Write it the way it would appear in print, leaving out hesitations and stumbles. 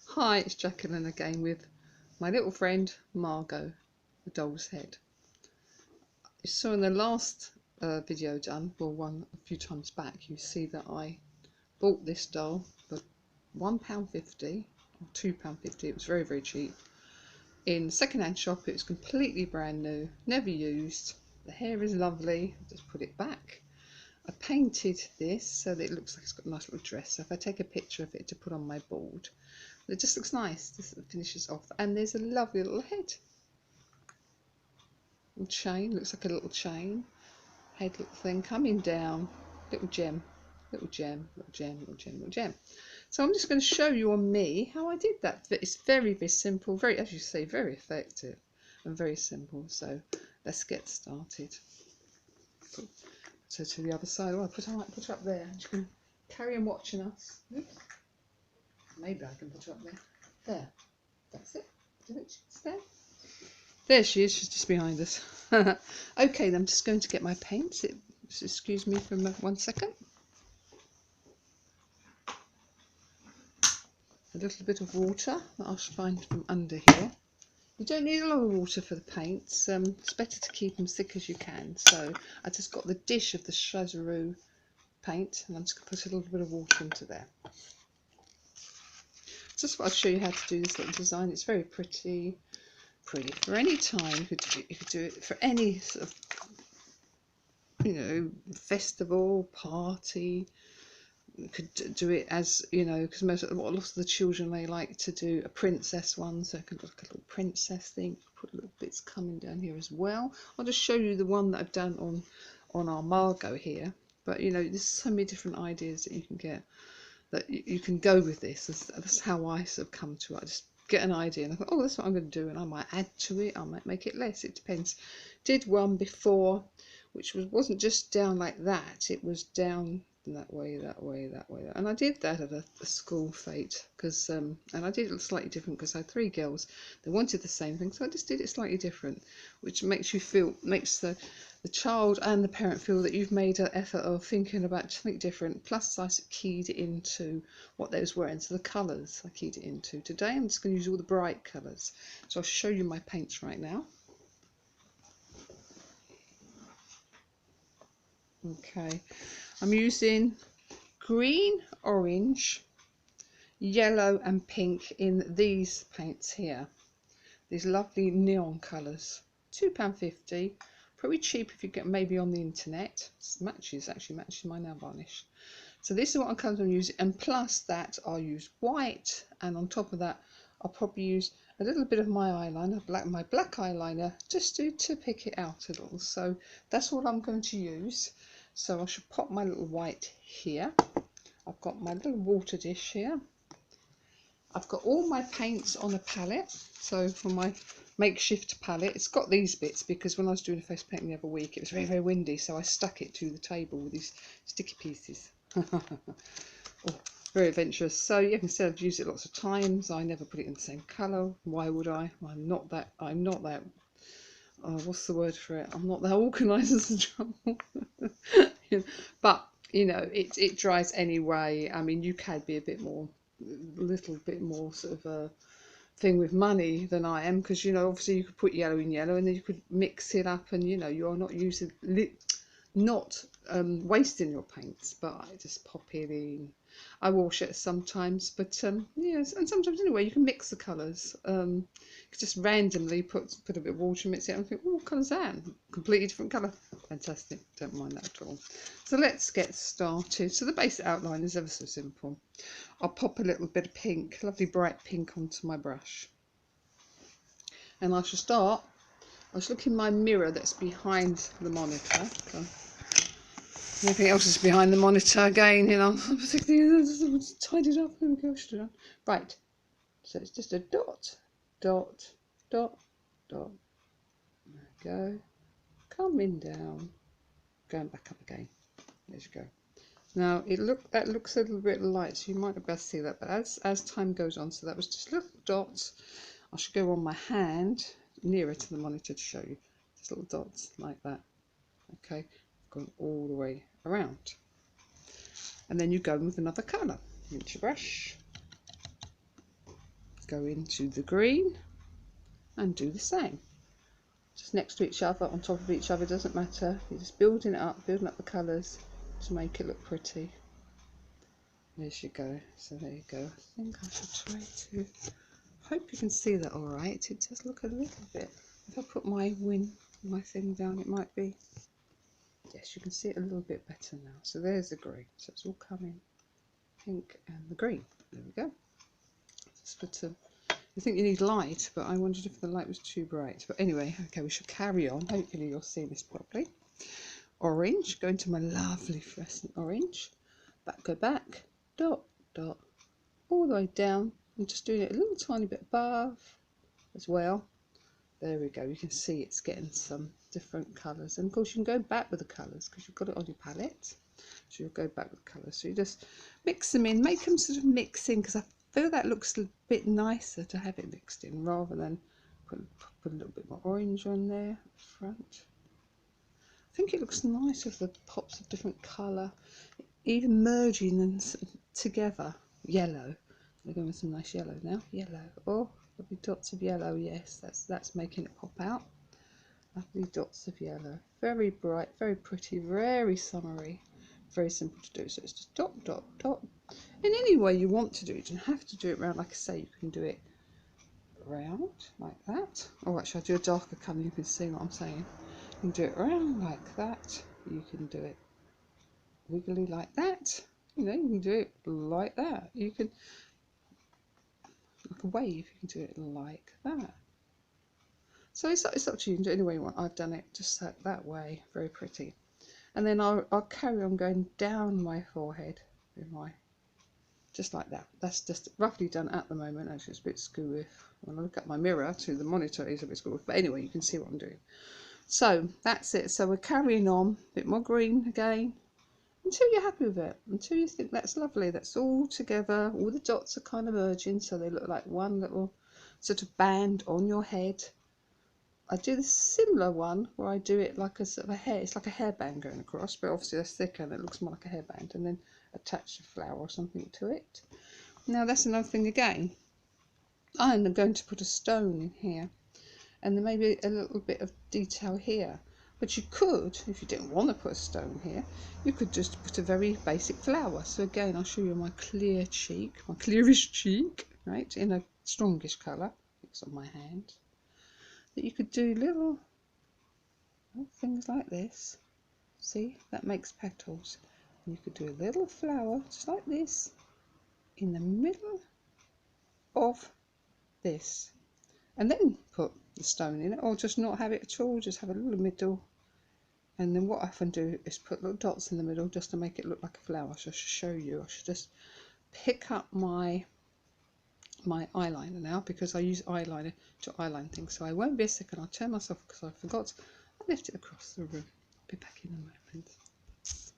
Hi, it's Jacqueline again with my little friend Margot, the doll's head. You saw in the last video done, well, one a few times back, you see that I bought this doll for £1.50 or £2.50. It was very, very cheap. In second-hand shop, it was completely brand new, never used. The hair is lovely. I'll just put it back. I painted this so that it looks like it's got a nice little dress. So if I take a picture of it to put on my board, it just looks nice. This finishes off, and there's a lovely little head. Little chain, looks like a little chain. Head little thing coming down. Little gem, little gem, little gem, little gem, little gem. So I'm just going to show you on me how I did that. It's very, very simple, very, as you say, very effective and very simple. So let's get started. So to the other side. Oh, I might put it up there. You can carry on watching us. Oops. Maybe I can put it up there. There. That's it. Do it. There. There she is. She's just behind us. Okay, then I'm just going to get my paints. Just excuse me for 1 second. A little bit of water that I'll find from under here. You don't need a lot of water for the paints. It's better to keep them thick as you can. So I just got the dish of the Chazaroo paint, and I'm just going to put a little bit of water into there. Just thought I'd show you how to do this little design. It's very pretty for any time. You could do it for any sort of festival, party. You could do it as because lots of the children, they like to do a princess one, so it could look like a little princess thing. Put little bits coming down here as well. I'll just show you the one that I've done on our Margot here, but there's so many different ideas that you can get, that you can go with this. That's how I sort of come to it. I just get an idea and I thought, oh, that's what I'm going to do, and I might add to it, I might make it less, it depends. Did one before which wasn't just down like that, it was down that way, and I did that at a school fete, because and I did it slightly different because I had 3 girls, they wanted the same thing, so I just did it slightly different, which makes the child and the parent feel that you've made an effort of thinking about something different. Plus I keyed it into what they was wearing, so the colours I keyed it into. Today I'm just going to use all the bright colours, so I'll show you my paints right now. Okay, I'm using green, orange, yellow and pink in these paints here. These lovely neon colours. £2.50. Pretty cheap if you get maybe on the internet. It actually matches my nail varnish. So this is what I'm using, and plus that I'll use white, and on top of that I'll probably use a little bit of my eyeliner, my black eyeliner, just to pick it out a little. So that's all I'm going to use. So I should pop my little white here. I've got my little water dish here. I've got all my paints on a palette. So for my makeshift palette, it's got these bits because when I was doing a face painting the other week, it was very, very windy, so I stuck it to the table with these sticky pieces. Oh, very adventurous. So you can see I've used it lots of times. I never put it in the same colour. Why would I? I'm not that what's the word for it? I'm not that organised as a trouble. But it dries anyway. I mean, you can be a little bit more sort of a thing with money than I am, because obviously you could put yellow in yellow and then you could mix it up, and you're not wasting your paints. But I just pop it in. I wash it sometimes, but yes, and sometimes anyway you can mix the colours. You could just randomly put a bit of water, mix it, and think, oh, what colour's that? Completely different colour. Fantastic. Don't mind that at all. So let's get started. So the basic outline is ever so simple. I'll pop a little bit of pink, lovely bright pink, onto my brush, and I shall start. I was looking in my mirror that's behind the monitor. Okay. Everything else is behind the monitor again, particularly tied it up. There we go. Right, so it's just a dot, dot, dot, dot. There we go. Coming down, going back up again. There you go. Now that looks a little bit light, so you might not be able to see that, but as time goes on, so that was just little dots. I should go on my hand nearer to the monitor to show you. Just little dots like that. Okay, going all the way around. And then you go with another colour. Rinse your brush. go into the green and do the same. Just next to each other, on top of each other, doesn't matter. You're just building up the colours to make it look pretty. There you go. So there you go. I think I should try to. Hope you can see that all right. It does look a little bit. If I put my thing down, it might be. Yes, you can see it a little bit better now. So there's the green. So it's all coming pink and the green. There we go. Just put some. I think you need light, but I wondered if the light was too bright. But anyway, okay, we should carry on. Hopefully you'll see this properly. Orange, go into my lovely fluorescent orange. Go back, dot, dot, all the way down. I'm just doing it a little tiny bit above as well. There we go. You can see it's getting some different colours. And of course you can go back with the colours because you've got it on your palette. So you'll go back with the colours. So you just mix them in, make them sort of mix in, because I feel that looks a bit nicer to have it mixed in rather than put a little bit more orange on there at the front. I think it looks nice with the pops of different colour, even merging them together. Yellow. We're going with some nice yellow now. Yellow. Oh, lovely dots of yellow. Yes, that's making it pop out. Lovely dots of yellow. Very bright, very pretty, very summery. Very simple to do. So it's just dot, dot, dot. In any way you want to do it. You don't have to do it round. Like I say, you can do it round like that. Oh, actually, I'll do a darker colour. You can see what I'm saying. You can do it round like that. You can do it wiggly like that. You know, you can do it like that. You can, like a wave, you can do it like that. So it's up to you. You can do it any way you want. I've done it just that way. Very pretty. And then I'll carry on going down my forehead with my, just like that. That's just roughly done at the moment. Actually, it's a bit screwy. When I look at my mirror to the monitor, it's a bit screwy. But anyway, you can see what I'm doing. So that's it. So we're carrying on. A bit more green again. Until you're happy with it, until you think that's lovely, that's all together, all the dots are kind of merging so they look like one little sort of band on your head. I do the similar one where I do it like a sort of a hair, it's like a hairband going across, but obviously that's thicker and it looks more like a hairband, and then attach a flower or something to it. Now that's another thing again, I'm going to put a stone in here and then maybe a little bit of detail here. But you could, if you didn't want to put a stone here, you could just put a very basic flower. So again, I'll show you my clear cheek, my clearish cheek, right, in a strongish colour. It's on my hand. That you could do little things like this. See, that makes petals. And you could do a little flower, just like this, in the middle of this. And then put the stone in it, or just not have it at all, just have a little middle. And then what I often do is put little dots in the middle just to make it look like a flower. So I should show you. I should just pick up my eyeliner now, because I use eyeliner to eyeline things. So I won't be a second. I'll turn myself because I forgot. I left it across the room. I'll be back in a moment.